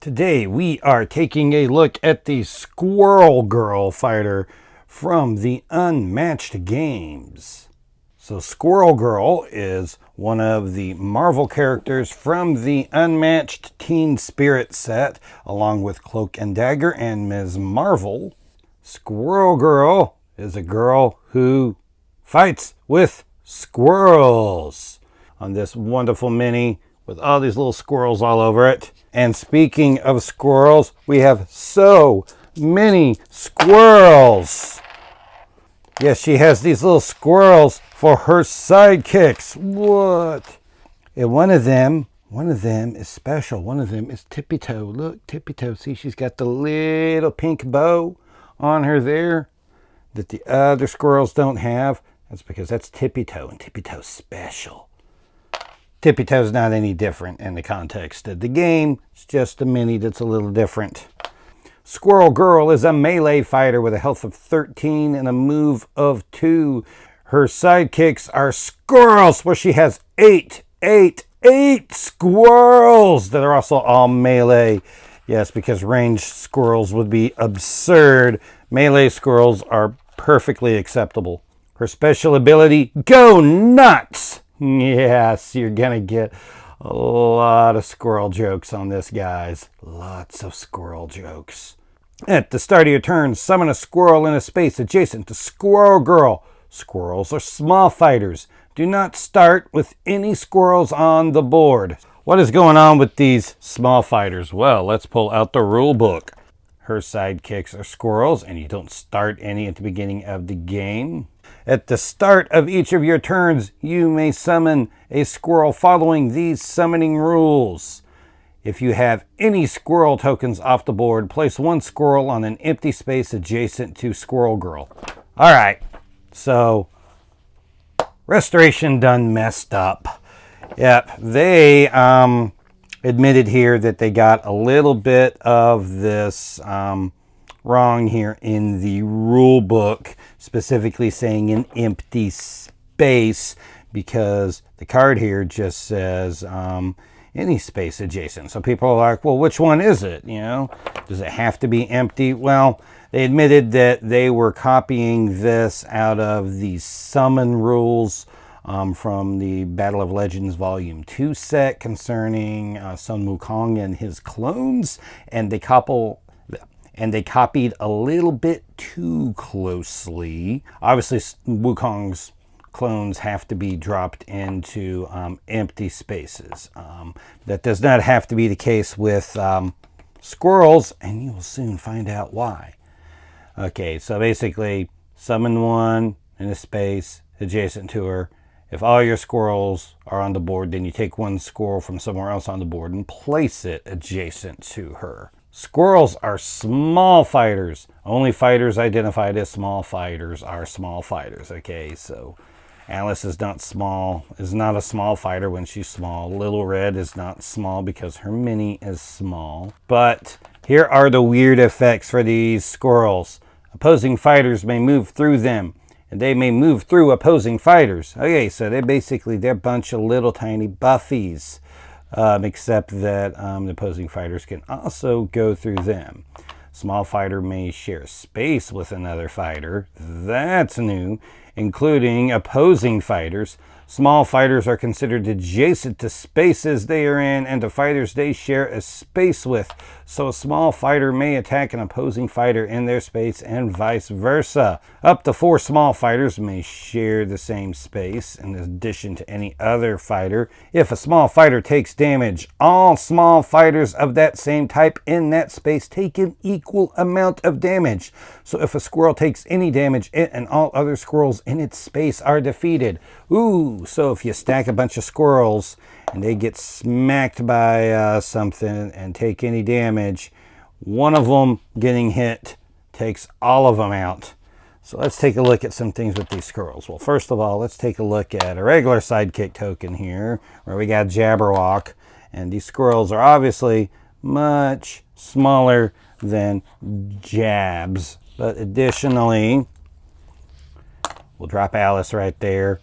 Today we are taking a look at the Squirrel Girl fighter from the Unmatched games. So Squirrel Girl is one of the Marvel characters from the Unmatched Teen Spirit set, along with Cloak and Dagger and Ms. Marvel. Squirrel Girl is a girl who fights with squirrels on this wonderful mini with all these little squirrels all over it. And speaking of squirrels, we have so many squirrels. Yes, she has these little squirrels for her sidekicks. What? And one of them is special. One of them is Tippy Toe. Look, Tippy Toe. See, she's got the little pink bow on her there that the other squirrels don't have. That's because that's Tippy Toe, and Tippy Toe's special. Tippy Toe's not any different in the context of the game. It's just a mini that's a little different. Squirrel Girl is a melee fighter with a health of 13 and a move of 2. Her sidekicks are squirrels, where she has 8 squirrels that are also all melee. Yes, because ranged squirrels would be absurd. Melee squirrels are perfectly acceptable. Her special ability, Go Nuts! Yes, you're gonna get a lot of squirrel jokes on this, guys. Lots of squirrel jokes. At the start of your turn, summon a squirrel in a space adjacent to Squirrel Girl. Squirrels are small fighters. Do not start with any squirrels on the board. What is going on with these small fighters? Well, let's pull out the rule book. Her sidekicks are squirrels, and you don't start any at the beginning of the game. At the start of each of your turns, you may summon a squirrel following these summoning rules. If you have any squirrel tokens off the board, place one squirrel on an empty space adjacent to Squirrel Girl. All right, so Restoration done messed up. Yep, they admitted here that they got a little bit of this wrong here in the rule book, specifically saying an empty space, because the card here just says any space adjacent. So people are like, well, which one is it? You know, does it have to be empty? Well, they admitted that they were copying this out of the summon rules from the Battle of Legends Volume 2 set concerning Sun Wukong and his clones, and they copied a little bit too closely. Obviously, Wukong's clones have to be dropped into empty spaces. That does not have to be the case with squirrels, and you will soon find out why. Okay, so basically, summon one in a space adjacent to her. If all your squirrels are on the board, then you take one squirrel from somewhere else on the board and place it adjacent to her. Squirrels are small fighters. Only fighters identified as small fighters are small fighters. Okay, so Alice is not a small fighter when she's small. Little Red is not small because her mini is small. But here are the weird effects for these squirrels. Opposing fighters may move through them, and they may move through opposing fighters. Okay, so they're a bunch of little tiny buffies, except that the opposing fighters can also go through them. Small fighter may share space with another fighter. That's new, including opposing fighters. Small fighters are considered adjacent to spaces they are in and to fighters they share a space with. So a small fighter may attack an opposing fighter in their space and vice versa. Up to 4 small fighters may share the same space in addition to any other fighter. If a small fighter takes damage, all small fighters of that same type in that space take an equal amount of damage. So if a squirrel takes any damage, it and all other squirrels in its space are defeated. Ooh, so if you stack a bunch of squirrels and they get smacked by something and take any damage, one of them getting hit takes all of them out. So let's take a look at some things with these squirrels. Well, first of all, let's take a look at a regular sidekick token here, where we got Jabberwock. And these squirrels are obviously much smaller than Jabs. But additionally, we'll drop Alice right there.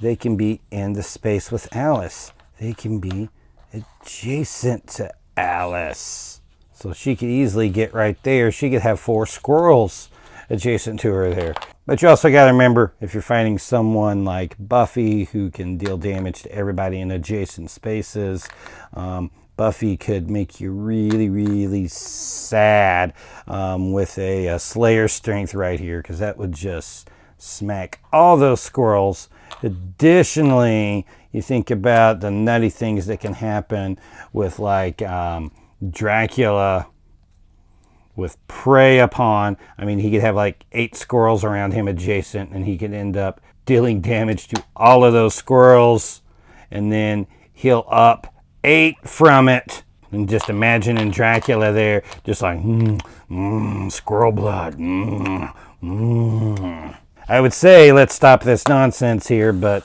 They can be in the space with Alice. They can be adjacent to Alice. So she could easily get right there. She could have 4 squirrels adjacent to her there. But you also got to remember, if you're fighting someone like Buffy who can deal damage to everybody in adjacent spaces, Buffy could make you really, really sad with a Slayer strength right here, because that would just smack all those squirrels. Additionally, you think about the nutty things that can happen with like Dracula with prey upon. I mean, he could have like 8 squirrels around him adjacent, and he could end up dealing damage to all of those squirrels and then heal up 8 from it. And just imagining Dracula there, just like, squirrel blood. I would say let's stop this nonsense here, but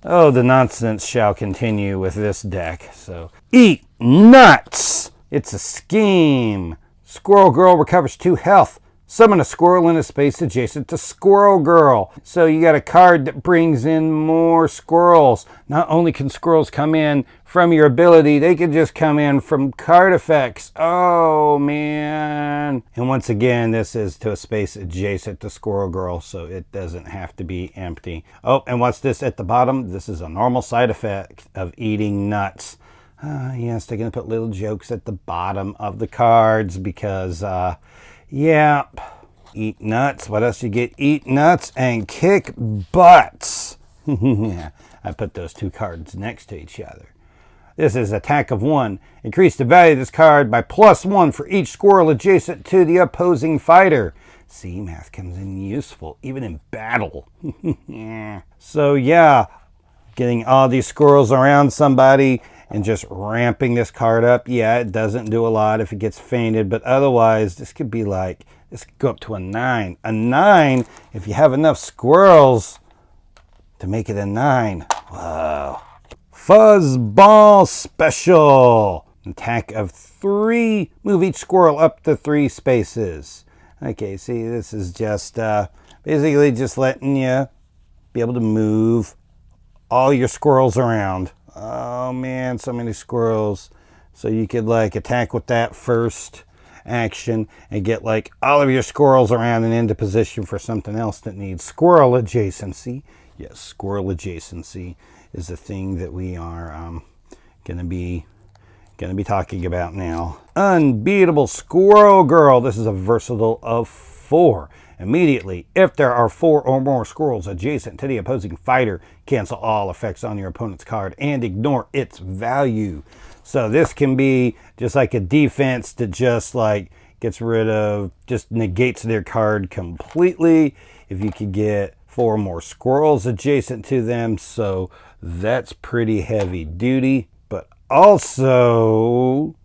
the nonsense shall continue with this deck. So, eat nuts! It's a scheme. Squirrel Girl recovers 2 health. Summon a squirrel in a space adjacent to Squirrel Girl. So you got a card that brings in more squirrels. Not only can squirrels come in from your ability, they can just come in from card effects. Oh, man. And once again, this is to a space adjacent to Squirrel Girl, so it doesn't have to be empty. Oh, and what's this at the bottom? This is a normal side effect of eating nuts. Yes, they're going to put little jokes at the bottom of the cards because, yeah, eat nuts. What else you get? Eat nuts and kick butts. Yeah, I put those 2 cards next to each other. This is attack of 1. Increase the value of this card by +1 for each squirrel adjacent to the opposing fighter. See, math comes in useful, even in battle. Yeah. So, yeah, getting all these squirrels around somebody and just ramping this card up. Yeah, it doesn't do a lot if it gets fainted, but otherwise, this could be like, this could go up to a 9. A 9, if you have enough squirrels to make it a 9. Wow. Fuzzball Special. Attack of 3. Move each squirrel up to 3 spaces. Okay, see, this is just basically just letting you be able to move all your squirrels around. Oh man, so many squirrels. So you could like attack with that first action and get like all of your squirrels around and into position for something else that needs squirrel adjacency. Yes, squirrel adjacency is the thing that we are gonna be talking about now. Unbeatable Squirrel Girl. This is a versatile of 4. Immediately, if there are 4 or more squirrels adjacent to the opposing fighter, cancel all effects on your opponent's card and ignore its value. So this can be just like a defense that just like gets rid of, just negates their card completely. If you could get 4 more squirrels adjacent to them, so that's pretty heavy duty. But also,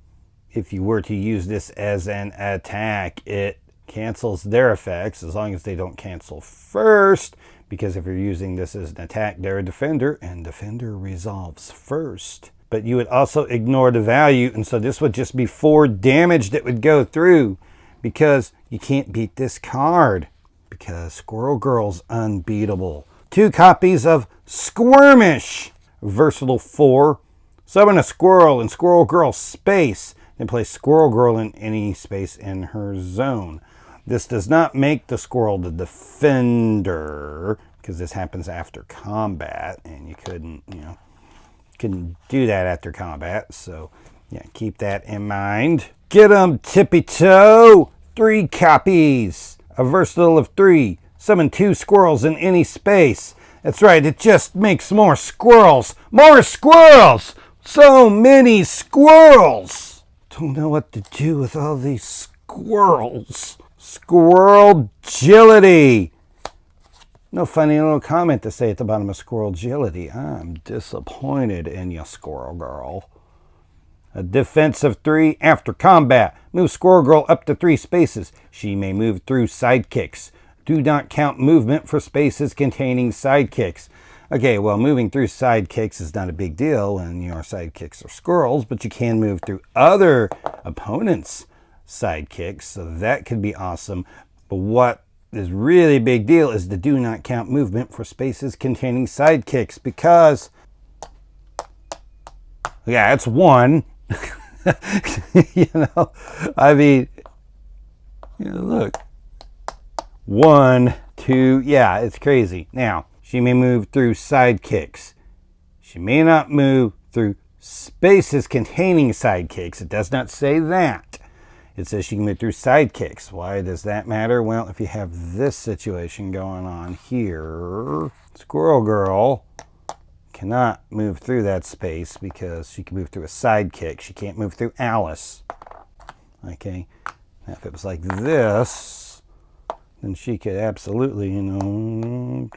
if you were to use this as an attack, it cancels their effects as long as they don't cancel first, because if you're using this as an attack, they're a defender, and defender resolves first. But you would also ignore the value, and so this would just be 4 damage that would go through, because you can't beat this card, because Squirrel Girl's unbeatable. 2 copies of Squirmish. Versatile 4. Summon a squirrel in Squirrel Girl's space, and place Squirrel Girl in any space in her zone. This does not make the squirrel the defender, because this happens after combat, and you couldn't do that after combat. So, yeah, keep that in mind. Get 'em, Tippy Toe. 3 copies. A versatile of 3. Summon 2 squirrels in any space. That's right, it just makes more squirrels. More squirrels! So many squirrels! Don't know what to do with all these squirrels. Squirrel Agility. No funny little comment to say at the bottom of Squirrel Agility. I'm disappointed in you, Squirrel Girl. A defense of 3 after combat. Move Squirrel Girl up to 3 spaces. She may move through sidekicks. Do not count movement for spaces containing sidekicks. Okay, well, moving through sidekicks is not a big deal when your sidekicks are squirrels, but you can move through other opponents' sidekicks, so that could be awesome. But what is really a big deal is the do not count movement for spaces containing sidekicks, because, yeah, it's 1. You know, I mean, you know, look. 1, 2, yeah, it's crazy. Now, she may move through sidekicks. She may not move through spaces containing sidekicks. It does not say that. It says she can move through sidekicks. Why does that matter? Well, if you have this situation going on here, Squirrel Girl cannot move through that space because she can move through a sidekick. She can't move through Alice. Okay. Now, if it was like this, then she could absolutely, you know,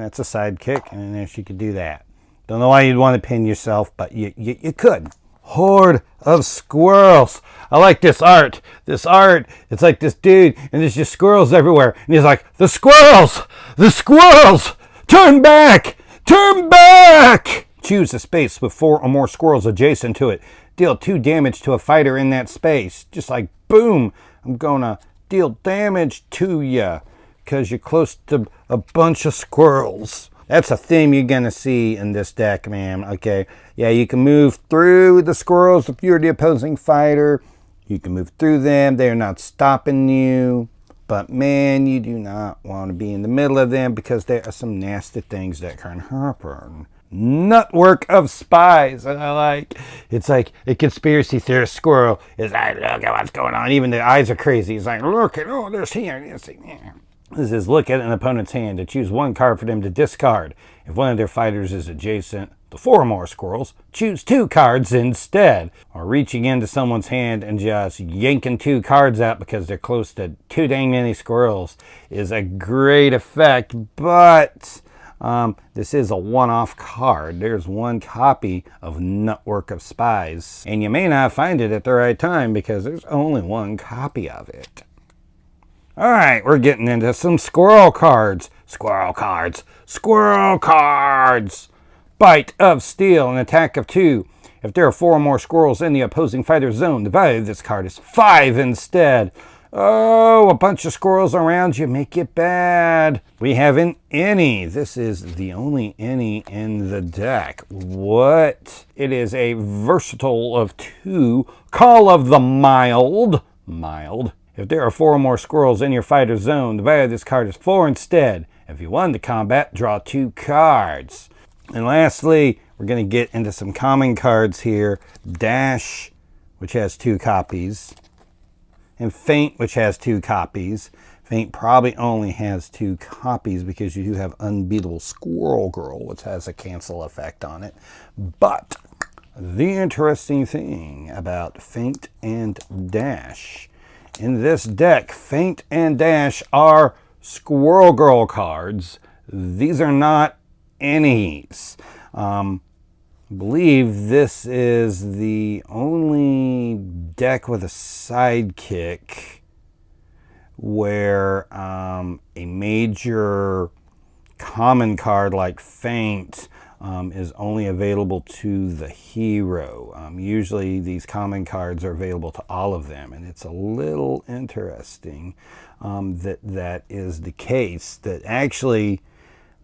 that's a sidekick, and then she could do that. Don't know why you'd want to pin yourself, but you could. Horde of squirrels. I like this art. This art, it's like this dude, and there's just squirrels everywhere. And he's like, the squirrels! The squirrels! Turn back! Turn back! Choose a space with 4 or more squirrels adjacent to it. Deal 2 damage to a fighter in that space. Just like, boom, I'm gonna deal damage to you because you're close to a bunch of squirrels. That's a theme you're going to see in this deck, man. Okay, yeah, you can move through the squirrels if you're the opposing fighter. You can move through them. They're not stopping you. But, man, you do not want to be in the middle of them because there are some nasty things that can happen. Network of spies. And I like, it's like a conspiracy theorist squirrel is like, look at what's going on. Even the eyes are crazy. He's like, look at all this here. This is look at an opponent's hand to choose 1 card for them to discard. If one of their fighters is adjacent to 4 or more squirrels, choose 2 cards instead. Or reaching into someone's hand and just yanking 2 cards out because they're close to too dang many squirrels is a great effect, but this is a one-off card. There's 1 copy of Network of Spies, and you may not find it at the right time because there's only 1 copy of it. All right, we're getting into some squirrel cards. Squirrel cards. Squirrel cards. Bite of Steel, an attack of 2. If there are 4 or more squirrels in the opposing fighter's zone, the value of this card is 5 instead. Oh, a bunch of squirrels around you make it bad. We have an any. This is the only any in the deck. What? It is a versatile of 2. Call of the Mild. Mild. If there are 4 or more squirrels in your fighter's zone, the value of this card is 4 instead. If you won the combat, draw 2 cards. And lastly, we're going to get into some common cards here. Dash, which has 2 copies. And Faint, which has 2 copies. Faint probably only has 2 copies because you do have Unbeatable Squirrel Girl, which has a cancel effect on it. But the interesting thing about Faint and Dash, in this deck, Faint and Dash are Squirrel Girl cards. These are not any's. I believe this is the only deck with a sidekick where a major common card like Faint is only available to the hero. Usually these common cards are available to all of them, and it's a little interesting that is the case, that actually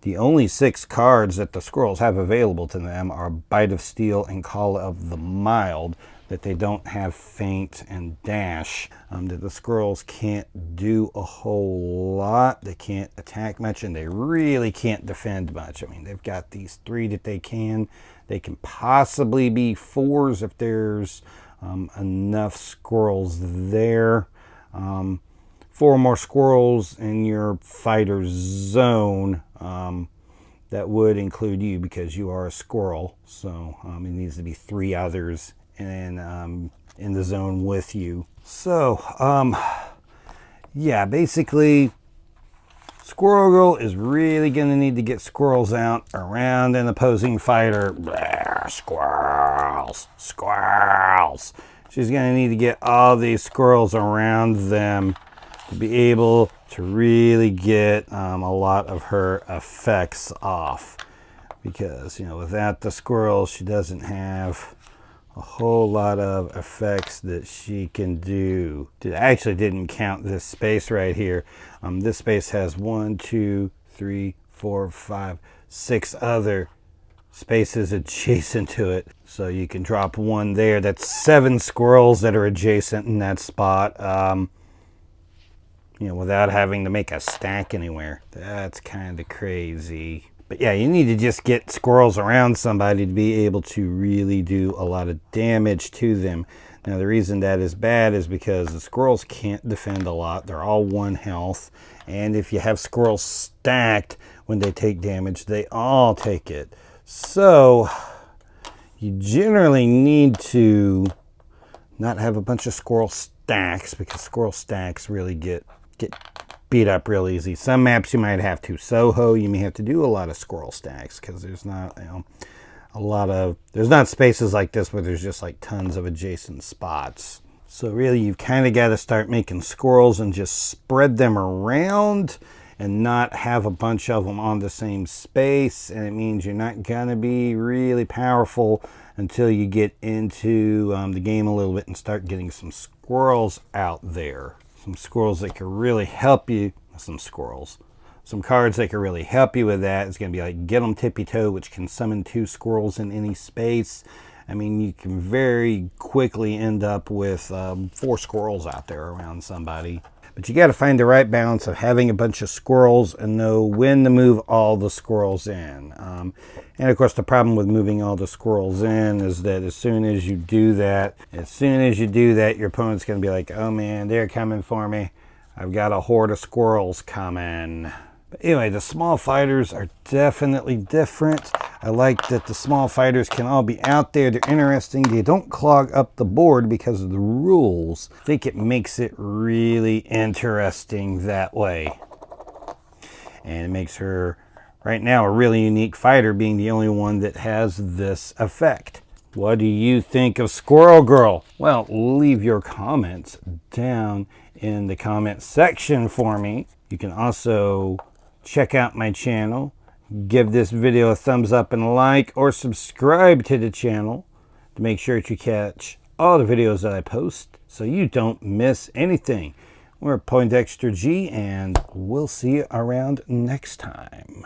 the only 6 cards that the squirrels have available to them are Bite of Steel and Call of the Mild, that they don't have Faint and Dash, that the squirrels can't do a whole lot. They can't attack much, and they really can't defend much. I mean, they've got these 3 that they can. They can possibly be 4s if there's enough squirrels there. 4 or more squirrels in your fighter's zone. That would include you because you are a squirrel. So it needs to be 3 others in the zone with you. So, yeah, basically, Squirrel Girl is really going to need to get squirrels out around an opposing fighter. Blah, squirrels, squirrels. She's going to need to get all these squirrels around them to be able to really get a lot of her effects off. Because, without the squirrels, she doesn't have a whole lot of effects that she can do. I actually didn't count this space right here. This space has 1, 2, 3, 4, 5, 6 other spaces adjacent to it. So you can drop one there. That's 7 squirrels that are adjacent in that spot. You know, without having to make a stack anywhere. That's kind of crazy. But yeah, you need to just get squirrels around somebody to be able to really do a lot of damage to them. Now, the reason that is bad is because the squirrels can't defend a lot. They're all 1 health. And if you have squirrels stacked, when they take damage, they all take it. So, you generally need to not have a bunch of squirrel stacks, because squirrel stacks really get beat up real easy. Some maps you might have to. Soho, you may have to do a lot of squirrel stacks, because there's not, there's not spaces like this where there's just like tons of adjacent spots. So really, you've kind of got to start making squirrels and just spread them around and not have a bunch of them on the same space. And it means you're not going to be really powerful until you get into the game a little bit and start getting some squirrels out there. Some squirrels that can really help you. Some cards that can really help you with that is going to be like Get 'em Tippy Toe, which can summon 2 squirrels in any space. I mean, you can very quickly end up with 4 squirrels out there around somebody. But you got to find the right balance of having a bunch of squirrels and know when to move all the squirrels in. And of course, the problem with moving all the squirrels in is that as soon as you do that, your opponent's going to be like, oh man, they're coming for me. I've got a horde of squirrels coming. But anyway, the small fighters are definitely different. I like that the small fighters can all be out there. They're interesting. They don't clog up the board because of the rules. I think it makes it really interesting that way. And it makes her, right now, a really unique fighter, being the only one that has this effect. What do you think of Squirrel Girl? Well, leave your comments down in the comment section for me. You can also check out my channel. Give this video a thumbs up and a like, or subscribe to the channel to make sure that you catch all the videos that I post so you don't miss anything. We're Poindexter G, and we'll see you around next time.